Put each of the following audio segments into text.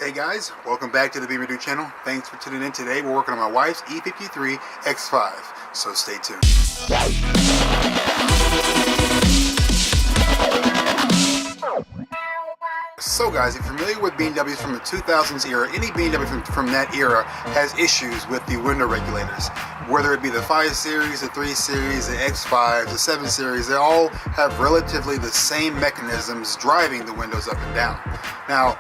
Hey guys, welcome back to the BMW channel. Thanks for tuning in today. We're working on my wife's e53 X5, so stay tuned. So guys, if you're familiar with BMWs from the 2000s era, any BMW from that era has issues with the window regulators. Whether it be the 5 Series, the 3 Series, the X5, the 7 Series, they all have relatively the same mechanisms driving the windows up and down. Now,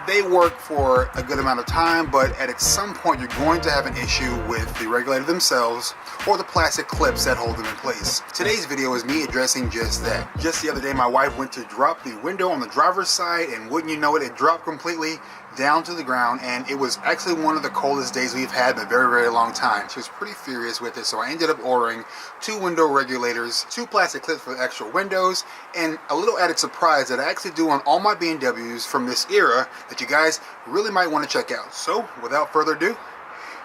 they work for a good amount of time, but at some point you're going to have an issue with the regulator themselves or the plastic clips that hold them in place. Today's video is me addressing just that. Just the other day, my wife went to drop the window on the driver's side, and wouldn't you know it, it dropped completely down to the ground, and it was actually one of the coldest days we've had in a very, very long time. She was pretty furious with it, so I ended up ordering 2 window regulators, 2 plastic clips for the extra windows, and a little added surprise that I actually do on all my BMWs from this era that you guys really might want to check out. So, without further ado,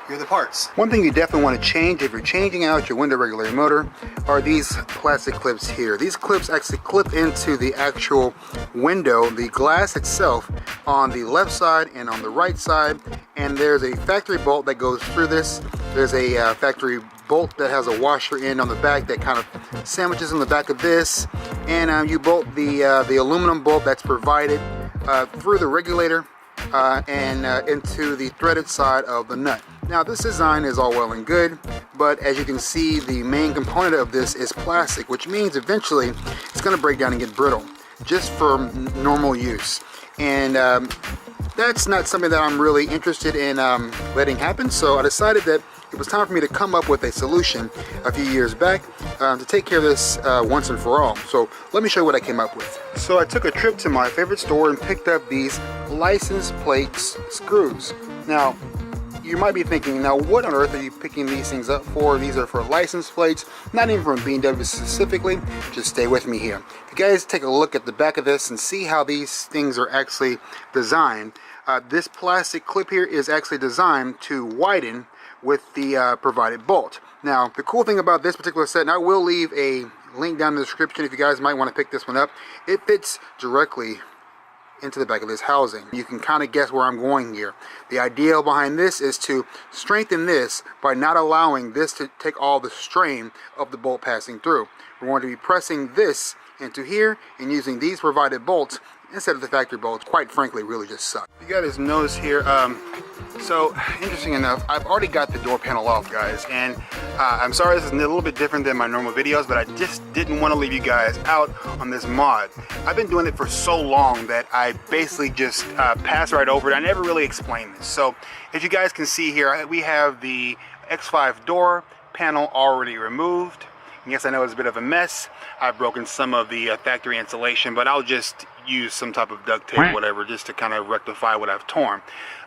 here are the parts. One thing you definitely want to change if you're changing out your window regulator motor are these plastic clips here. These clips actually clip into the actual window, the glass itself, on the left side and on the right side, and there's a factory bolt that goes through this. There's a factory bolt that has a washer end on the back that kind of sandwiches in the back of this, and you bolt the aluminum bolt that's provided through the regulator and into the threaded side of the nut. Now, this design is all well and good, but as you can see, the main component of this is plastic, which means eventually it's going to break down and get brittle just for normal use. And that's not something that I'm really interested in letting happen, so I decided that it was time for me to come up with a solution a few years back to take care of this once and for all. So let me show you what I came up with. So I took a trip to my favorite store and picked up these license plate screws. Now, you might be thinking, now what on earth are you picking these things up for? These are for license plates, not even from BMW specifically. Just stay with me here. If you guys take a look at the back of this and see how these things are actually designed, this plastic clip here is actually designed to widen with the provided bolt. Now, the cool thing about this particular set, and I will leave a link down in the description if you guys might want to pick this one up, it fits directly into the back of this housing. You can kind of guess where I'm going here. The idea behind this is to strengthen this by not allowing this to take all the strain of the bolt passing through. We're going to be pressing this into here and using these provided bolts instead of the factory bolts. Quite frankly, really just suck. You guys notice here, so interesting enough, I've already got the door panel off, guys, and I'm sorry this is a little bit different than my normal videos, but I just didn't want to leave you guys out on this mod. I've been doing it for so long that I basically just pass right over it. I never really explained this. So as you guys can see here, we have the X5 door panel already removed. Yes, I know it's a bit of a mess. I've broken some of the factory insulation, but I'll just use some type of duct tape or whatever just to kind of rectify what I've torn.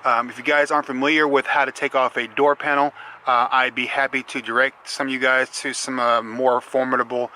If you guys aren't familiar with how to take off a door panel, I'd be happy to direct some of you guys to some more formidable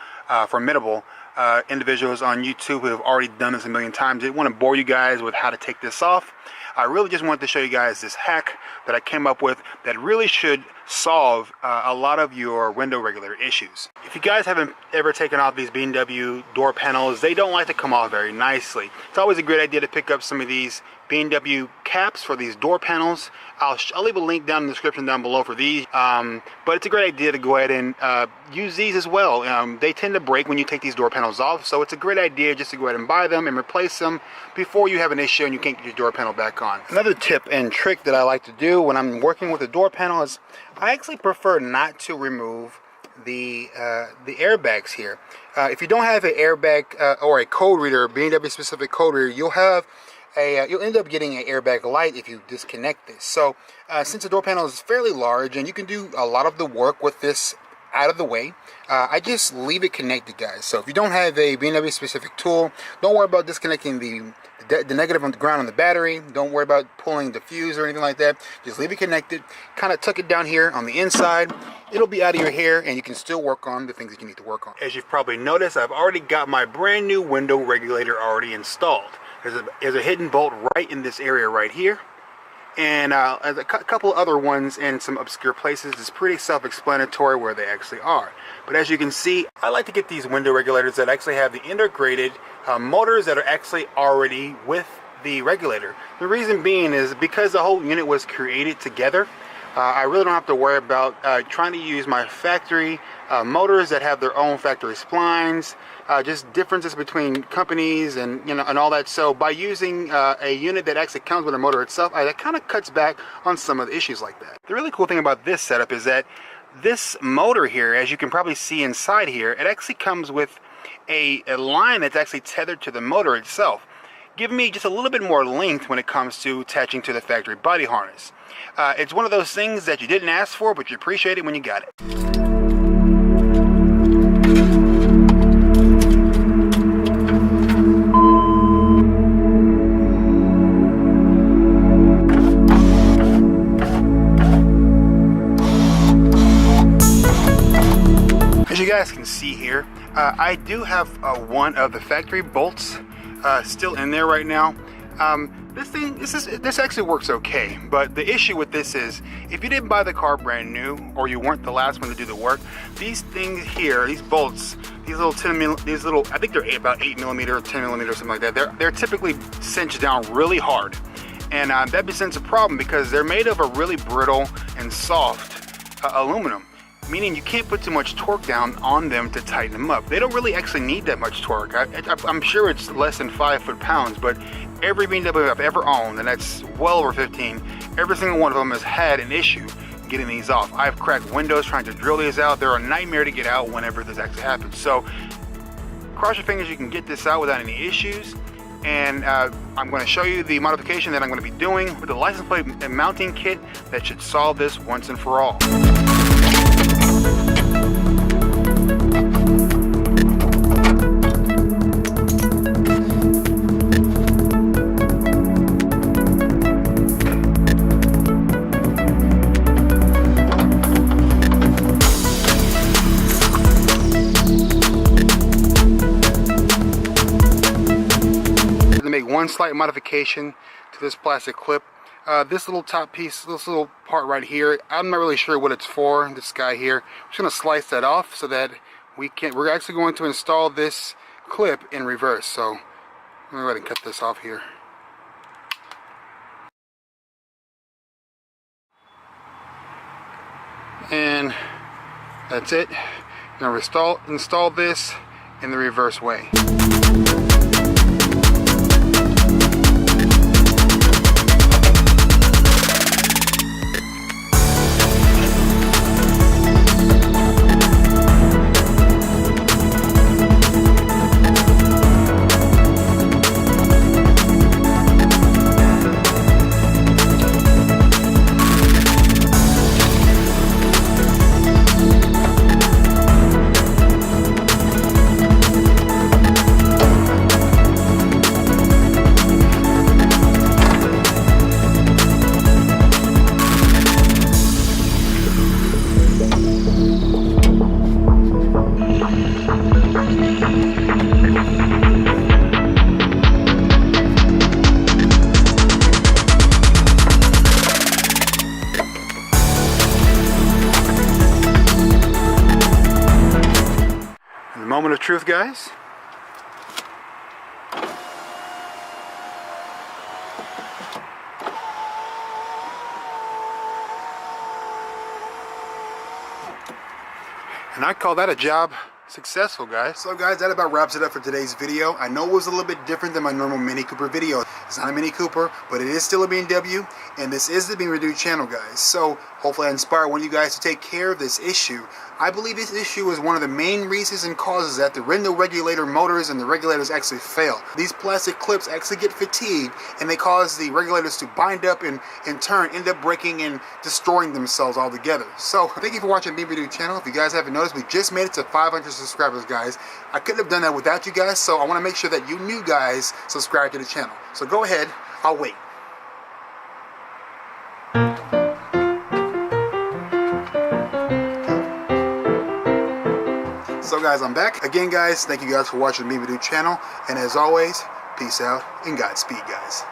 individuals on YouTube who have already done this a million times. I didn't want to bore you guys with how to take this off. I really just wanted to show you guys this hack that I came up with that really should solve a lot of your window regulator issues. If you guys haven't ever taken off these BMW door panels, they don't like to come off very nicely. It's always a great idea to pick up some of these BMW caps for these door panels. I'll leave a link down in the description down below for these, but it's a great idea to go ahead and use these as well. They tend to break when you take these door panels off, so it's a great idea just to go ahead and buy them and replace them before you have an issue and you can't get your door panel back on. Another tip and trick that I like to do when I'm working with a door panel is I actually prefer not to remove the airbags here. If you don't have an airbag or a code reader, BMW specific code reader, you'll end up getting an airbag light if you disconnect this. So since the door panel is fairly large and you can do a lot of the work with this out of the way, I just leave it connected, guys. So if you don't have a BMW specific tool, don't worry about disconnecting the negative on the ground on the battery. Don't worry about pulling the fuse or anything like that. Just leave it connected, kind of tuck it down here on the inside. It'll be out of your hair and you can still work on the things that you need to work on. As you've probably noticed, I've already got my brand new window regulator already installed. There's a hidden bolt right in this area right here, and a couple other ones in some obscure places. It's pretty self-explanatory where they actually are. But as you can see, I like to get these window regulators that actually have the integrated motors that are actually already with the regulator. The reason being is because the whole unit was created together. I really don't have to worry about trying to use my factory motors that have their own factory splines, just differences between companies and and all that. So by using a unit that actually comes with a motor itself, that kind of cuts back on some of the issues like that. The really cool thing about this setup is that this motor here, as you can probably see inside here, it actually comes with a line that's actually tethered to the motor itself, giving me just a little bit more length when it comes to attaching to the factory body harness. It's one of those things that you didn't ask for, but you appreciate it when you got it. As you guys can see here, I do have one of the factory bolts still in there right now. This actually works okay, but the issue with this is if you didn't buy the car brand new or you weren't the last one to do the work, these things here, these bolts, these little I think they're about 8mm or 10mm or something like that, they're typically cinched down really hard, and that presents a problem because they're made of a really brittle and soft aluminum, meaning you can't put too much torque down on them to tighten them up. They don't really actually need that much torque. I'm sure it's less than 5 foot-pounds, but every BMW I've ever owned, and that's well over 15, every single one of them has had an issue getting these off. I've cracked windows trying to drill these out. They're a nightmare to get out whenever this actually happens. So cross your fingers you can get this out without any issues. And I'm going to show you the modification that I'm going to be doing with the license plate and mounting kit that should solve this once and for all. One slight modification to this plastic clip. This little top piece, this little part right here, I'm not really sure what it's for, this guy here. I'm just going to slice that off so that we're actually going to install this clip in reverse. So I'm going to go ahead and cut this off here. And that's it. I'm going to install this in the reverse way. Moment of truth, guys. And I call that a job successful, guys. So guys, that about wraps it up for today's video. I know it was a little bit different than my normal Mini Cooper video. It's not a Mini Cooper, but it is still a BMW, and this is the BMW channel, guys. So hopefully I inspire one of you guys to take care of this issue. I believe this issue is one of the main reasons and causes that the window regulator motors and the regulators actually fail. These plastic clips actually get fatigued, and they cause the regulators to bind up and in turn end up breaking and destroying themselves altogether. So thank you for watching BMW channel. If you guys haven't noticed, we just made it to 500 subscribers, guys. I couldn't have done that without you guys, so I want to make sure that you new guys subscribe to the channel. So go ahead, I'll wait. So guys, I'm back. Again, guys, thank you guys for watching the BMW channel. And as always, peace out and Godspeed, guys.